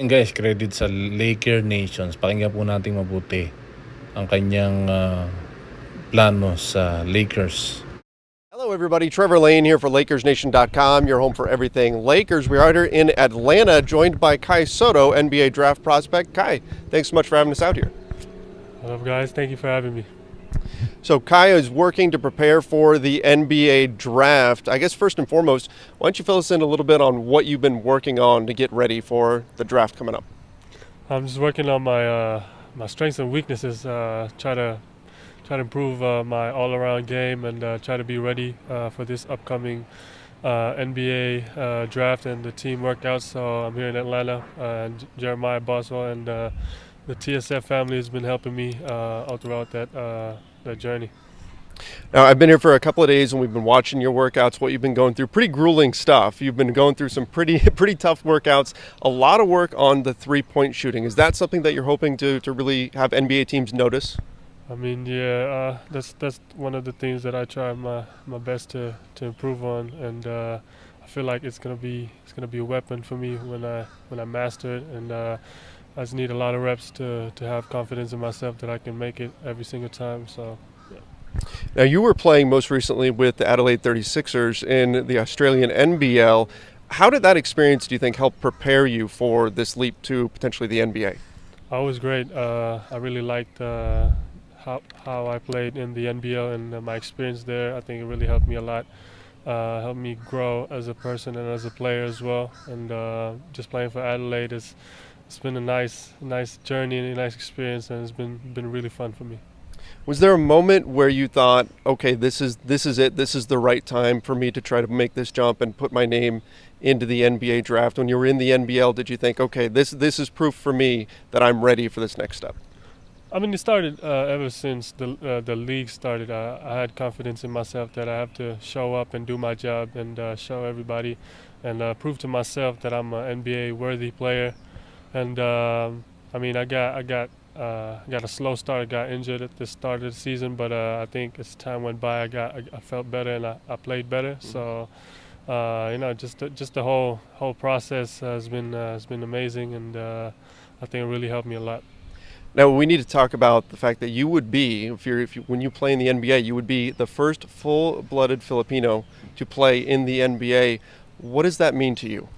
Guys, credit sa Laker Nations. Pakinggan po nating mabuti ang kanyang plano sa Lakers. Hello, everybody. Trevor Lane here for LakersNation.com, your home for everything Lakers. We are here in Atlanta, joined by Kai Sotto, NBA draft prospect. Kai, thanks so much for having us out here. What up, guys? Thank you for having me. So, Kai is working to prepare for the NBA draft. I guess first and foremost, why don't you fill us in a little bit on what you've been working on to get ready for the draft coming up? I'm just working on my strengths and weaknesses. Try to improve my all-around game and try to be ready for this upcoming NBA draft and the team workouts. So I'm here in Atlanta, and Jeremiah Boswell and the TSF family has been helping me all throughout that journey. Now, I've been here for a couple of days and we've been watching your workouts, what you've been going through. Pretty grueling stuff. You've been going through some pretty tough workouts, a lot of work on the three-point shooting. Is that something that you're hoping to really have NBA teams notice? I mean, yeah, that's one of the things that I try my best to improve on, and I feel like it's gonna be a weapon for me when I master it, and I just need a lot of reps to have confidence in myself that I can make it every single time. So. Now, you were playing most recently with the Adelaide 36ers in the Australian NBL. How did that experience, do you think, help prepare you for this leap to potentially the NBA? Oh, it was great. I really liked how I played in the NBL and my experience there. I think it really helped me a lot. Helped me grow as a person and as a player as well. And just playing for Adelaide it's been a nice journey and a nice experience, and it's been really fun for me. Was there a moment where you thought, okay, this is it, this is the right time for me to try to make this jump and put my name into the NBA draft? When you were in the NBL, did you think, okay, this is proof for me that I'm ready for this next step? I mean, it started ever since the league started. I had confidence in myself that I have to show up and do my job and show everybody and prove to myself that I'm an NBA worthy player. And I mean, I got a slow start. I got injured at the start of the season, but I think as time went by, I felt better and I played better. So just the whole process has been amazing, and I think it really helped me a lot. Now, we need to talk about the fact that you would be, when you play in the NBA, you would be the first full-blooded Filipino to play in the NBA. What does that mean to you?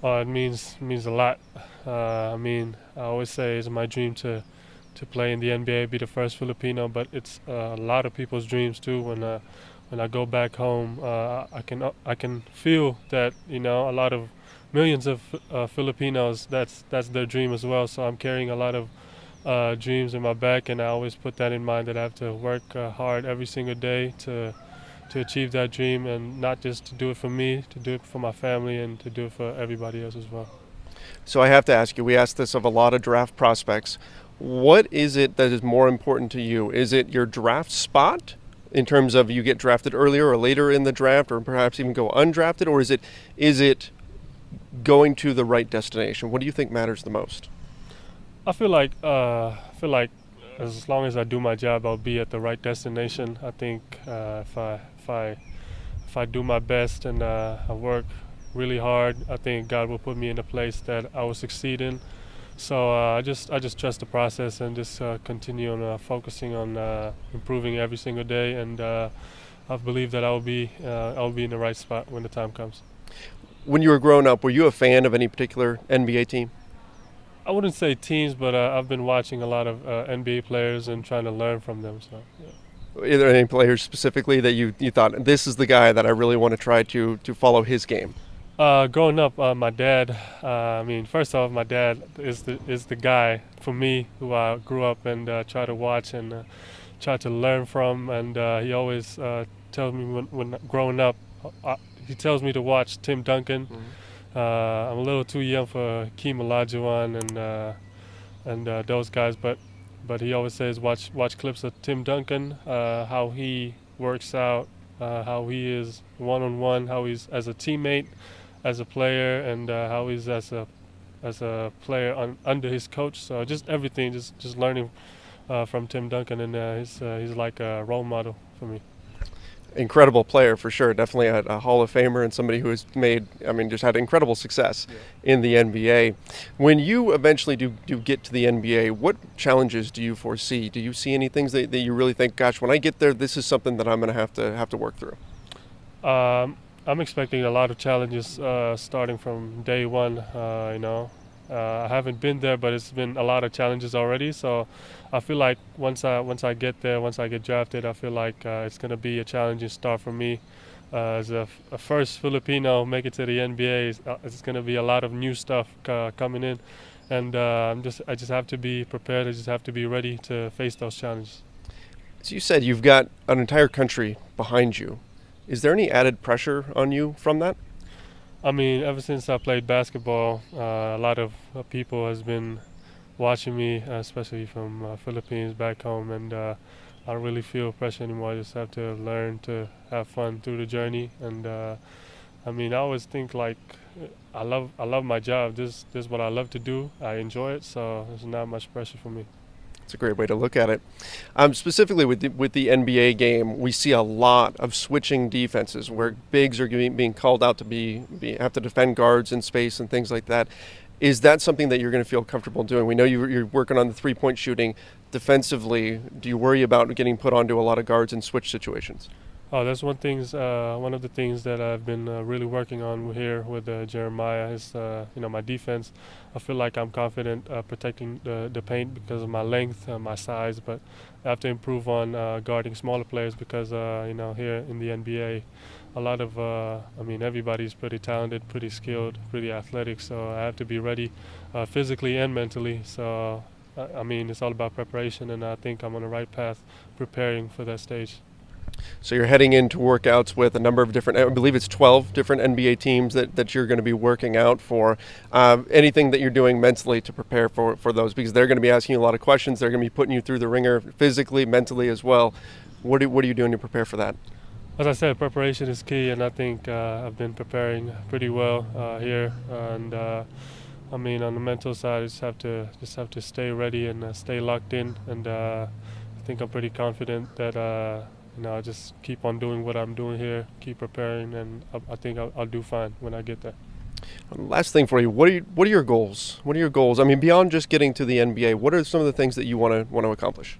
It means a lot. I mean, I always say it's my dream to play in the NBA, be the first Filipino, but it's a lot of people's dreams too. When I go back home, I can feel that a lot of millions of Filipinos, that's their dream as well. So I'm carrying a lot of dreams in my back, and I always put that in mind that I have to work hard every single day to achieve that dream, and not just to do it for me, to do it for my family, and to do it for everybody else as well. So I have to ask you, we ask this of a lot of draft prospects. What is it that is more important to you? Is it your draft spot in terms of you get drafted earlier or later in the draft, or perhaps even go undrafted, or is it going to the right destination? What do you think matters the most? I feel like as long as I do my job, I'll be at the right destination. I think if I do my best and I work really hard, I think God will put me in a place that I will succeed in. So I just trust the process and just continue on focusing on improving every single day, and I believe that I'll be in the right spot when the time comes. When you were growing up, were you a fan of any particular NBA team? I wouldn't say teams, but I've been watching a lot of NBA players and trying to learn from them. So, yeah. Are there any players specifically that you thought, this is the guy that I really want to try to follow his game? Growing up, my dad. I mean, first off, my dad is the guy for me who I grew up and try to watch and try to learn from. And he always tells me when growing up, he tells me to watch Tim Duncan. Mm-hmm. I'm a little too young for Hakeem Olajuwon and those guys, but he always says watch clips of Tim Duncan, how he works out, how he is one-on-one, how he's as a teammate, as a player, and how he's as a player under his coach. So just everything, just learning from Tim Duncan, and he's like a role model for me. Incredible player for sure. Definitely a Hall of Famer and somebody who has made, I mean, just had incredible success in the NBA. When you eventually do get to the NBA, what challenges do you foresee? Do you see any things that you really think, gosh, when I get there, this is something that I'm going to have to work through? I'm expecting a lot of challenges starting from day one. I haven't been there, but it's been a lot of challenges already. So I feel like once I get there, once I get drafted, I feel like it's going to be a challenging start for me. As a first Filipino make it to the NBA, it's going to be a lot of new stuff coming in, and I just have to be prepared. I just have to be ready to face those challenges. So you said you've got an entire country behind you. Is there any added pressure on you from that? I mean, ever since I played basketball, a lot of people has been watching me, especially from Philippines back home, and I don't really feel pressure anymore. I just have to learn to have fun through the journey, and I mean, I always think like I love my job. This is what I love to do. I enjoy it, so there's not much pressure for me. It's a great way to look at it. Specifically with the NBA game, we see a lot of switching defenses where bigs are being called out to have to defend guards in space and things like that. Is that something that you're going to feel comfortable doing? We know you're working on the three-point shooting. Defensively, do you worry about getting put onto a lot of guards in switch situations? Oh, that's one of the things that I've been really working on here with Jeremiah is my defense. I feel like I'm confident protecting the paint because of my length, my size, but I have to improve on guarding smaller players because here in the NBA, a lot of everybody's pretty talented, pretty skilled, pretty athletic. So I have to be ready physically and mentally. So I mean, it's all about preparation, and I think I'm on the right path preparing for that stage. So you're heading into workouts with a number of different, I believe it's 12 different NBA teams that you're going to be working out for. Anything that you're doing mentally to prepare for those, because they're going to be asking you a lot of questions. They're going to be putting you through the ringer physically, mentally as well. What are you doing to prepare for that? As I said, preparation is key, and I think I've been preparing pretty well here. And I mean, on the mental side, I just have to stay ready and stay locked in. And I think I'm pretty confident that I just keep on doing what I'm doing here, keep preparing, and I think I'll do fine when I get there. Last thing for you, what are your goals? What are your goals? I mean, beyond just getting to the NBA, what are some of the things that you want to accomplish?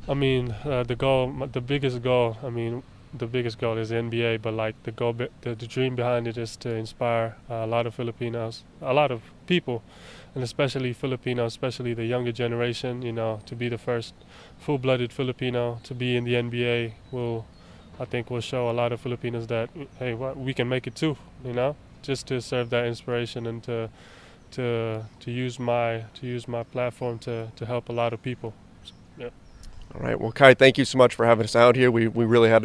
I mean, the biggest goal. I mean, the biggest goal is the NBA, but like the dream behind it is to inspire a lot of Filipinos, a lot of people, and especially Filipinos, especially the younger generation. To be the first full-blooded Filipino to be in the NBA I think will show a lot of Filipinos that hey, we can make it too. Just to serve that inspiration and to use my platform to help a lot of people. Yeah. All right. Well, Kai, thank you so much for having us out here. We really had